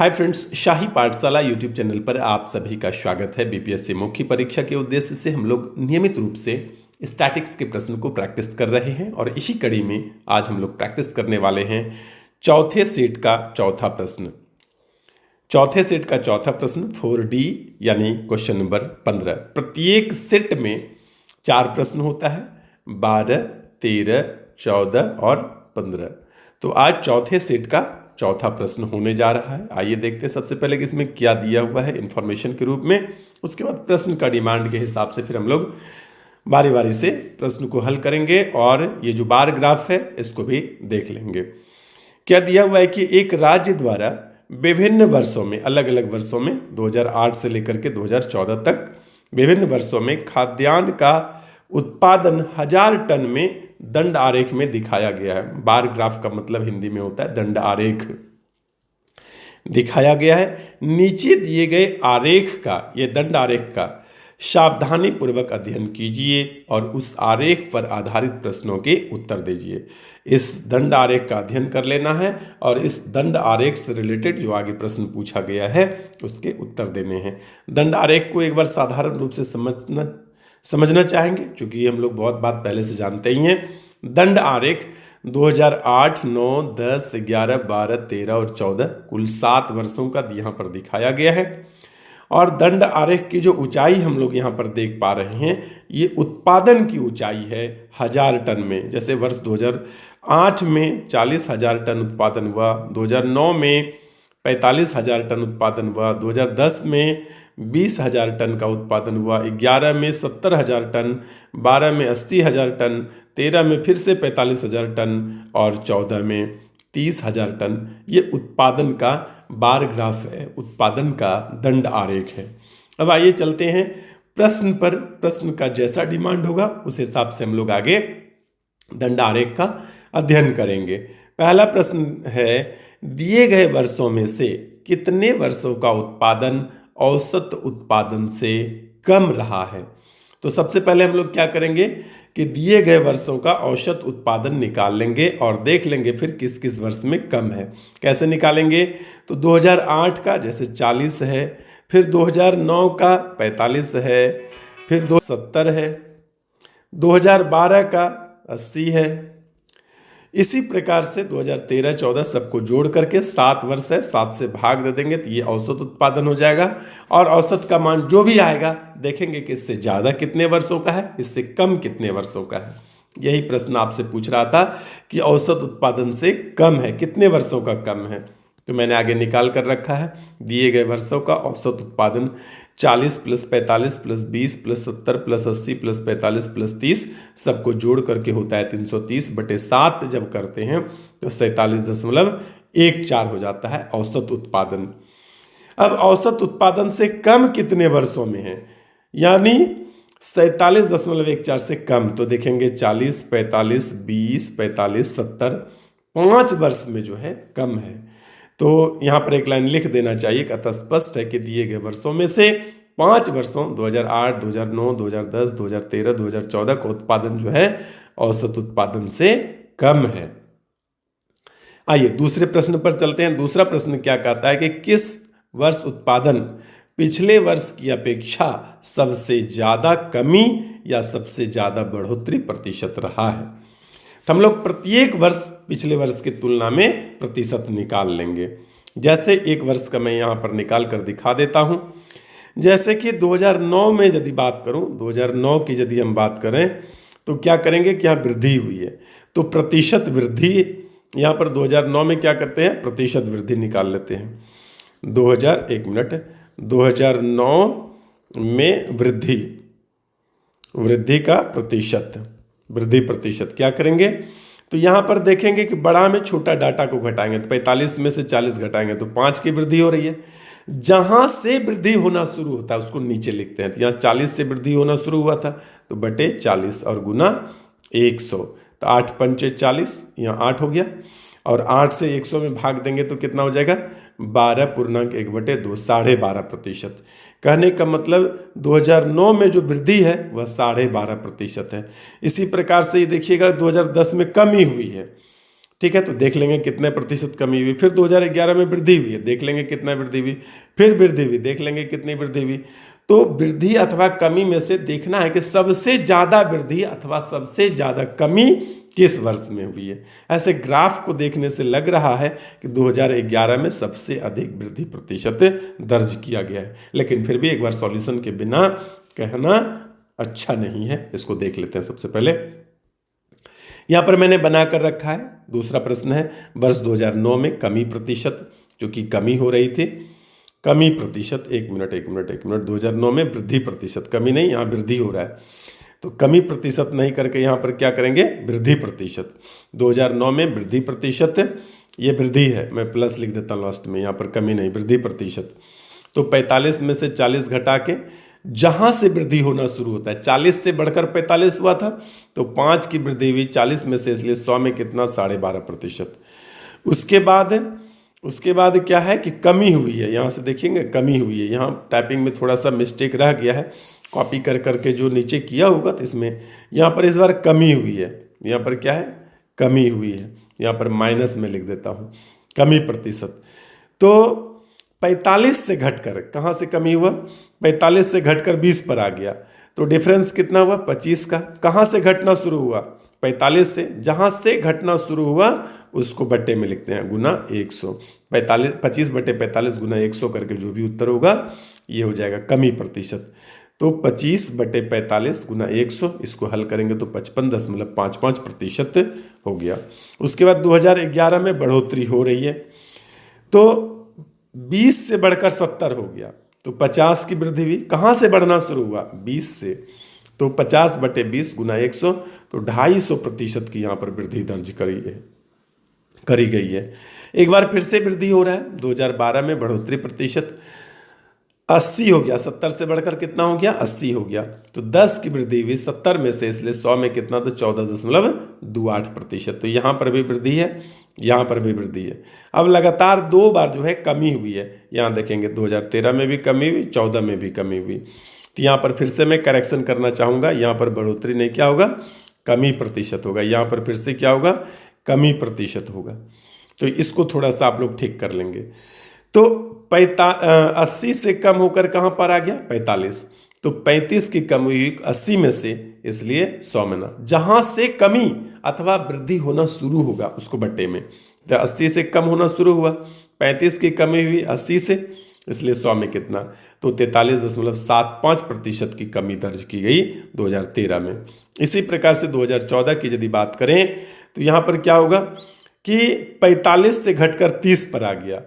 Hi friends, शाही पाठशाला YouTube channel पर आप सभी का स्वागत है। बीपीएससी मुख्य परीक्षा के उद्देश्य से हम लोग नियमित रूप से स्टैटिक्स के प्रश्न को प्रैक्टिस कर रहे हैं और इसी कड़ी में आज हम लोग प्रैक्टिस करने वाले हैं चौथे सेट का चौथा प्रश्न। चौथे सेट का चौथा प्रश्न 4D यानी क्वेश्चन नंबर 15। प्रत्येक सेट में 4 प्रश्न होता है, 12, 13, 14 और 15। तो आज चौथे सेट का चौथा प्रश्न होने जा रहा है। आइए देखते हैं सबसे पहले कि इसमें क्या दिया हुआ है इन्फॉर्मेशन के रूप में। उसके बाद प्रश्न का डिमांड के हिसाब से फिर हम लोग बारी बारी से प्रश्न को हल करेंगे और ये जो बार ग्राफ है इसको भी देख लेंगे। क्या दिया हुआ है कि एक राज्य द्वारा विभिन्न वर्षों में, अलग अलग वर्षों में 2008 से लेकर के 2014 तक विभिन्न वर्षों में खाद्यान्न का उत्पादन 1000 टन में दंड आरेख में दिखाया गया है। बार ग्राफ का मतलब हिंदी में होता है दंड आरेख दिखाया गया है। नीचे दिए गए आरेख का, ये दंड आरेख का सावधानी पूर्वक अध्ययन कीजिए और उस आरेख पर आधारित प्रश्नों के उत्तर दीजिए। इस दंड आरेख का अध्ययन कर लेना है और इस दंड आरेख से रिलेटेड जो आगे प्रश्न पूछा गया है उसके उत्तर देने हैं। दंड आरेख को एक बार साधारण रूप से समझना चाहेंगे, क्योंकि हम लोग बहुत बात पहले से जानते ही हैं। दंड आरेख 2008, 9, 10, 11, 12, 13 और 14 कुल 7 वर्षों का यहाँ पर दिखाया गया है। और दंड आरेख की जो ऊंचाई हम लोग यहाँ पर देख पा रहे हैं, ये उत्पादन की ऊंचाई है 1000 टन में। जैसे वर्ष 2008 में 40,000 टन उत्पादन हुआ, 2009 में 45,000 टन उत्पादन हुआ, 2010 में 20,000 टन का उत्पादन हुआ, 11 में 70,000 टन, 12 में 80,000 टन, 13 में फिर से 45,000 टन और 14 में 30,000 टन। ये उत्पादन का बार ग्राफ है, उत्पादन का दंड आरेख है। अब आइए चलते हैं प्रश्न पर। प्रश्न का जैसा डिमांड होगा उस हिसाब से हम लोग आगे दंड आरेख का अध्ययन करेंगे। पहला प्रश्न है, दिए गए वर्षों में से कितने वर्षों का उत्पादन औसत उत्पादन से कम रहा है। तो सबसे पहले हम लोग क्या करेंगे कि दिए गए वर्षों का औसत उत्पादन निकाल लेंगे और देख लेंगे फिर किस किस वर्ष में कम है। कैसे निकालेंगे? तो 2008 का जैसे 40 है, फिर 2009 का 45 है, फिर 70 है, 2012 का 80 है। इसी प्रकार से 2013-14 सबको जोड़ करके 7 वर्ष है, 7 से भाग दे देंगे तो ये औसत उत्पादन हो जाएगा। और औसत का मान जो भी आएगा देखेंगे कि इससे ज़्यादा कितने वर्षों का है, इससे कम कितने वर्षों का है। यही प्रश्न आपसे पूछ रहा था कि औसत उत्पादन से कम है, कितने वर्षों का कम है। तो मैंने आगे निकाल कर रखा है। दिए गए वर्षों का औसत उत्पादन 40 + 45 + 20 + 70 + 80 + 45 + 30 सबको जोड़ करके होता है 330/7। जब करते हैं तो 47.14 हो जाता है औसत उत्पादन। अब औसत उत्पादन से कम कितने वर्षों में है, यानी 47.14 से कम। तो देखेंगे 40, 45, 20, 45, 70, 5 वर्ष में जो है कम है। तो यहाँ पर एक लाइन लिख देना चाहिए कि अतः स्पष्ट है कि दिए गए वर्षों में से 5 वर्षों 2008, 2009, 2010, 2013, 2014 का उत्पादन जो है औसत उत्पादन से कम है। आइए दूसरे प्रश्न पर चलते हैं। दूसरा प्रश्न क्या कहता है कि किस वर्ष उत्पादन पिछले वर्ष की अपेक्षा सबसे ज़्यादा कमी या सबसे ज़्यादा बढ़ोतरी प्रतिशत रहा है। तो हम लोग प्रत्येक वर्ष पिछले वर्ष की तुलना में प्रतिशत निकाल लेंगे। जैसे एक वर्ष का मैं यहाँ पर निकाल कर दिखा देता हूँ। जैसे कि 2009 में यदि बात करूँ, 2009 की यदि हम बात करें तो क्या करेंगे कि यहाँ वृद्धि हुई है। तो प्रतिशत वृद्धि यहाँ पर 2009 में क्या करते हैं, प्रतिशत वृद्धि निकाल लेते हैं। 2009 में वृद्धि का प्रतिशत, वृद्धि प्रतिशत क्या करेंगे तो यहाँ पर देखेंगे कि बड़ा में छोटा डाटा को घटाएंगे तो 45 में से 40 घटाएंगे तो 5 की वृद्धि हो रही है। जहाँ से वृद्धि होना शुरू होता है उसको नीचे लिखते हैं। तो यहाँ 40 से वृद्धि होना शुरू हुआ था तो बटे 40 और गुना 100, तो 8 पंचे 40, यहाँ 8 हो गया। और 8 से 100 में भाग देंगे तो कितना हो जाएगा, 12.1/2, 12.5%। कहने का मतलब 2009 में जो वृद्धि है वह 12.5% है। इसी प्रकार से ये देखिएगा 2010 में कमी हुई है, ठीक है, तो देख लेंगे कितने प्रतिशत कमी हुई। फिर 2011 में वृद्धि हुई है, देख लेंगे कितना वृद्धि हुई। फिर वृद्धि हुई, देख लेंगे कितनी वृद्धि हुई। तो वृद्धि अथवा कमी में से देखना है कि सबसे ज़्यादा वृद्धि अथवा सबसे ज़्यादा कमी किस वर्ष में हुई है। ऐसे ग्राफ को देखने से लग रहा है कि 2011 में सबसे अधिक वृद्धि प्रतिशत दर्ज किया गया है, लेकिन फिर भी एक बार सॉल्यूशन के बिना कहना अच्छा नहीं है। इसको देख लेते हैं। सबसे पहले यहाँ पर मैंने बना कर रखा है, दूसरा प्रश्न है वर्ष 2009 में कमी प्रतिशत, जो कि कमी हो रही थी, कमी प्रतिशत, एक मिनट 2009 में वृद्धि प्रतिशत, कमी नहीं, यहाँ वृद्धि हो रहा है, तो कमी प्रतिशत नहीं करके यहाँ पर क्या करेंगे, वृद्धि प्रतिशत। 2009 में वृद्धि प्रतिशत, ये वृद्धि है, मैं प्लस लिख देता हूँ लास्ट में, यहाँ पर कमी नहीं, वृद्धि प्रतिशत। तो 45 में से 40 घटा के जहाँ से वृद्धि होना शुरू होता है, 40 से बढ़कर 45 हुआ था, तो 5 की वृद्धि हुई 40 में से, इसलिए 100 में कितना, 12.5%। उसके बाद क्या है कि कमी हुई है, यहाँ से देखेंगे कमी हुई है, यहाँ टाइपिंग में थोड़ा सा मिस्टेक रह गया है, कॉपी कर करके जो नीचे किया होगा, तो इसमें यहाँ पर इस बार कमी हुई है, यहाँ पर क्या है, कमी हुई है, यहाँ पर माइनस में लिख देता हूँ, कमी प्रतिशत। तो 45 से घटकर, कहाँ से कमी हुआ, 45 से घटकर 20 पर आ गया, तो डिफरेंस कितना हुआ, 25 का। कहाँ से घटना शुरू हुआ, 45 से, जहाँ से घटना शुरू हुआ उसको बट्टे में लिखते हैं, गुना 100, 25/45 गुना 100 करके जो भी उत्तर होगा ये हो जाएगा कमी प्रतिशत। तो 25/45 गुना 100, इसको हल करेंगे तो 55.55% हो गया। उसके बाद 2011 में बढ़ोतरी हो रही है, तो 20 से बढ़कर 70 हो गया, तो 50 की वृद्धि हुई। कहाँ से बढ़ना शुरू हुआ, 20 से, तो 50/20 गुना 100, तो 250% की यहाँ पर वृद्धि दर्ज करी गई है। एक बार फिर से वृद्धि हो रहा है, 2012 में बढ़ोतरी प्रतिशत 80 हो गया, 70 से बढ़कर कितना हो गया, 80 हो गया, तो 10 की वृद्धि हुई 70 में से, इसलिए 100 में कितना, तो 14.28%। तो यहाँ पर भी वृद्धि है, यहाँ पर भी वृद्धि है। अब लगातार 2 बार जो है कमी हुई है, यहाँ देखेंगे 2013 में भी कमी हुई, 14 में भी कमी हुई। तो यहाँ पर फिर से मैं करेक्शन करना चाहूँगा, यहाँ पर बढ़ोतरी नहीं क्या होगा, कमी प्रतिशत होगा, यहाँ पर फिर से क्या होगा, कमी प्रतिशत होगा। तो इसको थोड़ा सा आप लोग ठीक कर लेंगे। तो 80 से कम होकर कहाँ पर आ गया, 45, तो 35 की कमी हुई 80 में से, इसलिए 100 में ना, जहाँ से कमी अथवा वृद्धि होना शुरू होगा उसको बट्टे में, तो 80 से कम होना शुरू हुआ, 35 की कमी हुई 80 से, इसलिए 100 में कितना, तो 43.75% की कमी दर्ज की गई 2013 में। इसी प्रकार से 2014 की यदि बात करें तो यहाँ पर क्या होगा कि 45 से घटकर 30 पर आ गया,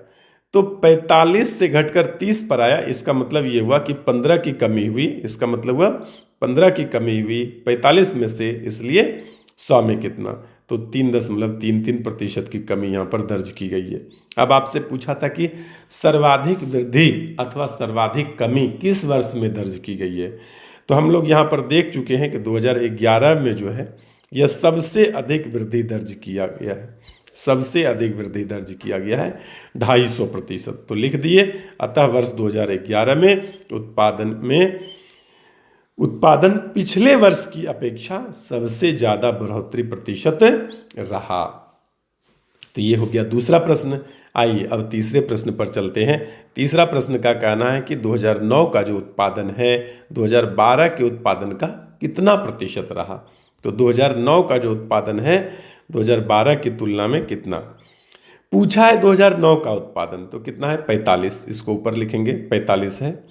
तो 45 से घटकर 30 पर आया, इसका मतलब ये हुआ कि 15 की कमी हुई, इसका मतलब हुआ 15 की कमी हुई 45 में से, इसलिए 100 में कितना, तो 3.33% की कमी यहाँ पर दर्ज की गई है। अब आपसे पूछा था कि सर्वाधिक वृद्धि अथवा सर्वाधिक कमी किस वर्ष में दर्ज की गई है, तो हम लोग यहाँ पर देख चुके हैं कि 2011 में जो है यह सबसे अधिक वृद्धि दर्ज किया गया है, सबसे अधिक वृद्धि दर्ज किया गया है 250%, तो लिख दिए। अतः वर्ष 2011 में उत्पादन पिछले वर्ष की अपेक्षा सबसे ज़्यादा बढ़ोतरी प्रतिशत रहा। तो ये हो गया दूसरा प्रश्न। आइए अब तीसरे प्रश्न पर चलते हैं। तीसरा प्रश्न का कहना है कि 2009 का जो उत्पादन है 2012 के उत्पादन का कितना प्रतिशत रहा। तो 2009 का जो उत्पादन है 2012 की तुलना में कितना पूछा है। 2009 का उत्पादन तो कितना है 45, इसको ऊपर लिखेंगे 45 है।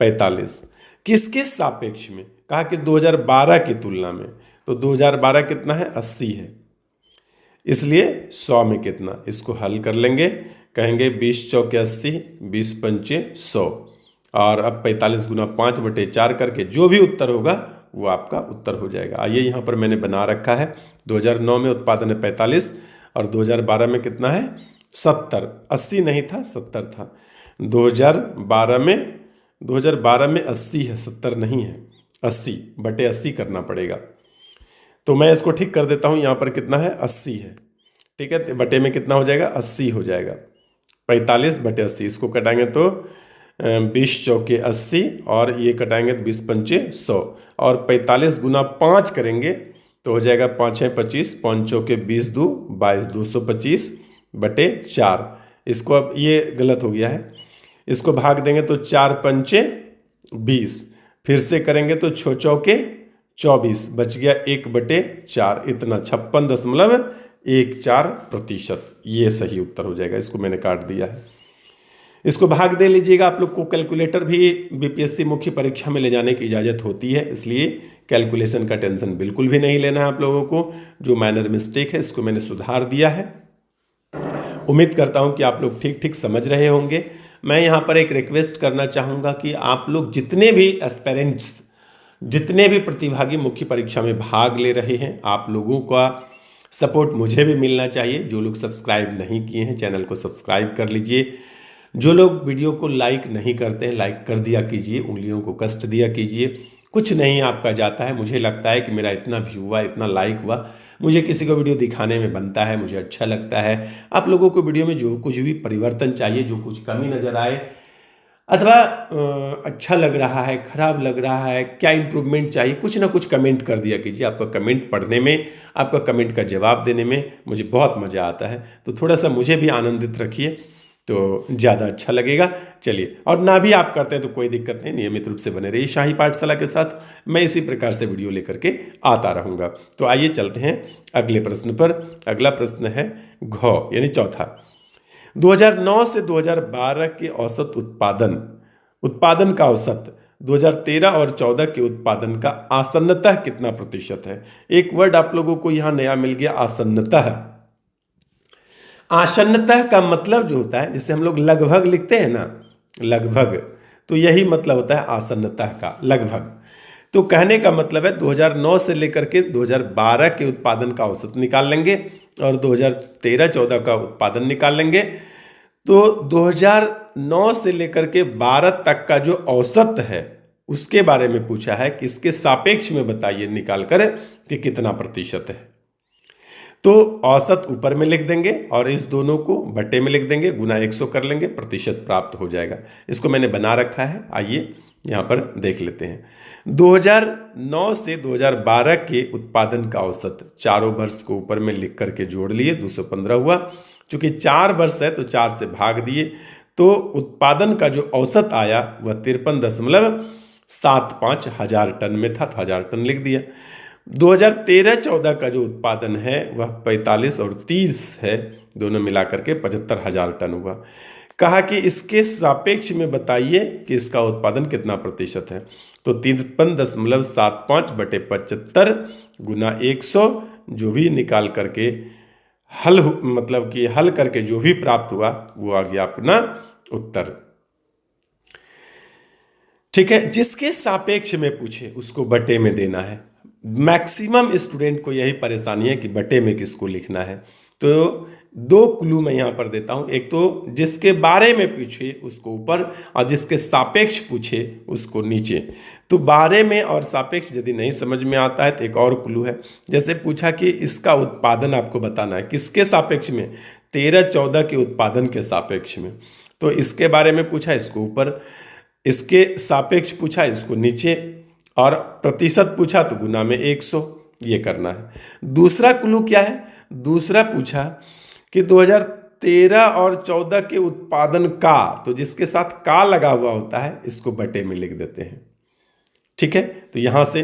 45 किसके सापेक्ष में, कहा कि 2012 की तुलना में, तो 2012 कितना है 80 है, इसलिए 100 में कितना, इसको हल कर लेंगे, कहेंगे 20 चौके 80, 20 पंचे 100, और अब 45 गुना 5/4 करके जो भी उत्तर होगा वो आपका उत्तर हो जाएगा। आइए यहाँ पर मैंने बना रखा है 2009 में उत्पादन है 45 और 2012 में कितना है 70, 80 नहीं था 70 था। 2012 में 80 है 70 नहीं है, 80/80 करना पड़ेगा। तो मैं इसको ठीक कर देता हूँ, यहाँ पर कितना है 80 है, ठीक है, बटे में कितना हो जाएगा 80 हो जाएगा। 45/80 इसको कटाएंगे तो 20 चौके 80 और ये कटाएंगे तो 20 पंचे 100 और 45 गुना 5 करेंगे तो हो जाएगा 5 है 25, 5 चौके 20 दो 22, 225 बटे 4। इसको अब ये गलत हो गया है, इसको भाग देंगे तो 4 पंचे 20, फिर से करेंगे तो 6 चौके 24, बच गया 1/4, इतना 56.14%। ये सही उत्तर हो जाएगा, इसको मैंने काट दिया है। इसको भाग दे लीजिएगा। आप लोग को कैलकुलेटर भी बीपीएससी मुख्य परीक्षा में ले जाने की इजाज़त होती है, इसलिए कैलकुलेशन का टेंशन बिल्कुल भी नहीं लेना है आप लोगों को। जो माइनर मिस्टेक है इसको मैंने सुधार दिया है। उम्मीद करता हूं कि आप लोग ठीक ठीक समझ रहे होंगे। मैं यहाँ पर एक रिक्वेस्ट करना चाहूँगा कि आप लोग जितने भी एस्पेरेंट्स, जितने भी प्रतिभागी मुख्य परीक्षा में भाग ले रहे हैं, आप लोगों का सपोर्ट मुझे भी मिलना चाहिए। जो लोग सब्सक्राइब नहीं किए हैं चैनल को सब्सक्राइब कर लीजिए। जो लोग वीडियो को लाइक नहीं करते हैं लाइक कर दिया कीजिए, उंगलियों को कष्ट दिया कीजिए। कुछ नहीं आपका जाता है। मुझे लगता है कि मेरा इतना व्यू हुआ, इतना लाइक हुआ, मुझे किसी को वीडियो दिखाने में बनता है, मुझे अच्छा लगता है। आप लोगों को वीडियो में जो कुछ भी परिवर्तन चाहिए, जो कुछ कमी नज़र आए अथवा अच्छा लग रहा है, खराब लग रहा है, क्या इंप्रूवमेंट चाहिए, कुछ ना कुछ कमेंट कर दिया कीजिए। आपका कमेंट पढ़ने में, आपका कमेंट का जवाब देने में मुझे बहुत मज़ा आता है। तो थोड़ा सा मुझे भी आनंदित रखिए तो ज़्यादा अच्छा लगेगा। चलिए, और ना भी आप करते हैं तो कोई दिक्कत नहीं, नियमित रूप से बने रहिए शाही पाठशाला के साथ। मैं इसी प्रकार से वीडियो लेकर के आता रहूँगा। तो आइए चलते हैं अगले प्रश्न पर। अगला प्रश्न है घ यानी चौथा। 2009 से 2012 के औसत उत्पादन का औसत 2013 और 14 के उत्पादन का आसन्नतः कितना प्रतिशत है। एक वर्ड आप लोगों को यहाँ नया मिल गया, आसन्नतः। आसन्नतः का मतलब जो होता है, जिसे हम लोग लगभग लिखते हैं ना, लगभग, तो यही मतलब होता है आसन्नतः का, लगभग। तो कहने का मतलब है 2009 से लेकर के 2012 के उत्पादन का औसत निकाल लेंगे और 2013-14 का उत्पादन निकाल लेंगे। तो 2009 से लेकर के 12 तक का जो औसत है उसके बारे में पूछा है कि इसके सापेक्ष में बताइए निकाल कर कि कितना प्रतिशत है। तो औसत ऊपर में लिख देंगे और इस दोनों को बटे में लिख देंगे, गुना 100 कर लेंगे, प्रतिशत प्राप्त हो जाएगा। इसको मैंने बना रखा है, आइए यहाँ पर देख लेते हैं। 2009 से 2012 के उत्पादन का औसत, चारों वर्ष को ऊपर में लिख करके जोड़ लिए, 215 हुआ। चूंकि 4 वर्ष है तो 4 से भाग दिए, तो उत्पादन का जो औसत आया वह 53.75 हजार टन में था, तो 1000 टन लिख दिया। 2013-14 का जो उत्पादन है वह 45 और 30 है, दोनों मिलाकर के 75,000 टन हुआ। कहा कि इसके सापेक्ष में बताइए कि इसका उत्पादन कितना प्रतिशत है। तो 53.75 बटे 75 गुना 100, जो भी निकाल करके मतलब कि हल करके जो भी प्राप्त हुआ वो आ गया अपना उत्तर। ठीक है, जिसके सापेक्ष में पूछे उसको बटे में देना है। मैक्सिमम स्टूडेंट को यही परेशानी है कि बटे में किसको लिखना है। तो 2 क्लू मैं यहाँ पर देता हूँ। एक तो जिसके बारे में पूछे उसको ऊपर और जिसके सापेक्ष पूछे उसको नीचे। तो बारे में और सापेक्ष यदि नहीं समझ में आता है तो एक और क्लू है। जैसे पूछा कि इसका उत्पादन आपको बताना है, किसके सापेक्ष में, 13-14 के उत्पादन के सापेक्ष में। तो इसके बारे में पूछा, इसको ऊपर, इसके सापेक्ष पूछा, इसको नीचे, और प्रतिशत पूछा तो गुना में 100, ये करना है। दूसरा क्लू क्या है, दूसरा पूछा कि 2013 और 14 के उत्पादन का, तो जिसके साथ का लगा हुआ होता है इसको बटे में लिख देते हैं। ठीक है, तो यहां से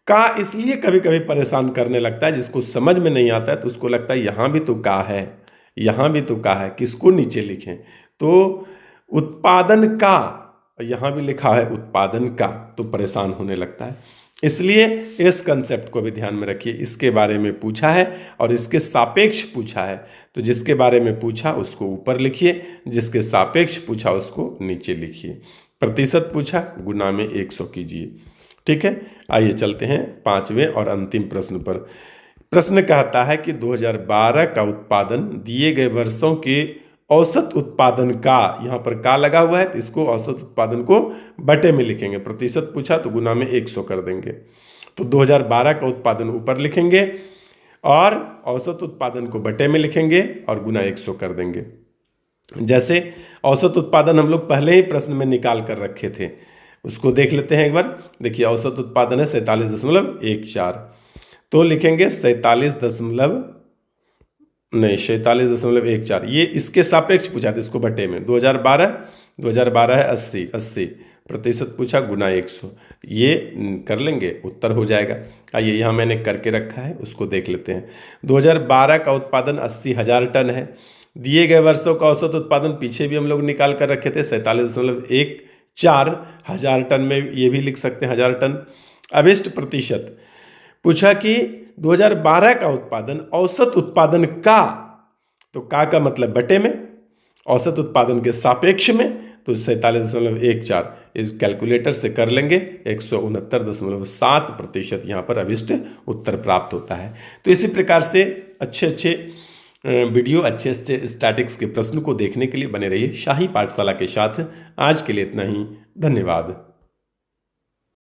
का इसलिए कभी कभी परेशान करने लगता है, जिसको समझ में नहीं आता है तो उसको लगता है यहां भी तो का है, यहां भी तो का है, किसको नीचे लिखें। तो उत्पादन का, यहां भी लिखा है उत्पादन का, तो परेशान होने लगता है। इसलिए इस कंसेप्ट को भी ध्यान में रखिए। इसके बारे में पूछा है और इसके सापेक्ष पूछा है, तो जिसके बारे में पूछा उसको ऊपर लिखिए, जिसके सापेक्ष पूछा उसको नीचे लिखिए। प्रतिशत पूछा, गुना में 100 कीजिए। ठीक है, आइए चलते हैं 5वें और अंतिम प्रश्न पर। प्रश्न कहता है कि 2012 का उत्पादन दिए गए वर्षों के औसत उत्पादन का, यहाँ पर का लगा हुआ है तो इसको औसत उत्पादन को बटे में लिखेंगे। प्रतिशत पूछा तो गुना में 100 कर देंगे। तो 2012 का उत्पादन ऊपर लिखेंगे और औसत उत्पादन को बटे में लिखेंगे और गुना 100 कर देंगे। जैसे औसत उत्पादन हम लोग पहले ही प्रश्न में निकाल कर रखे थे, उसको देख लेते हैं एक बार। देखिए औसत उत्पादन है 47.14। तो लिखेंगे 47.14, ये इसके सापेक्ष पूछा था, इसको बटे में 2012 है 80% पूछा गुना 100, ये कर लेंगे उत्तर हो जाएगा। आइए यहाँ मैंने करके रखा है, उसको देख लेते हैं। 2012 का उत्पादन 80,000 टन है। दिए गए वर्षों का औसत उत्पादन पीछे भी हम लोग निकाल कर रखे थे 47.14 हजार टन में, ये भी लिख सकते हैं 1000 टन। अभिष्ट प्रतिशत पूछा कि 2012 का उत्पादन औसत उत्पादन का, तो का मतलब बटे में, औसत उत्पादन के सापेक्ष में, तो 47.14 इस कैलकुलेटर से कर लेंगे 169.7% यहाँ पर अभिष्ट उत्तर प्राप्त होता है। तो इसी प्रकार से अच्छे वीडियो, अच्छे स्टैटिक्स के प्रश्न को देखने के लिए बने रहिए शाही पाठशाला के साथ। आज के लिए इतना ही, धन्यवाद।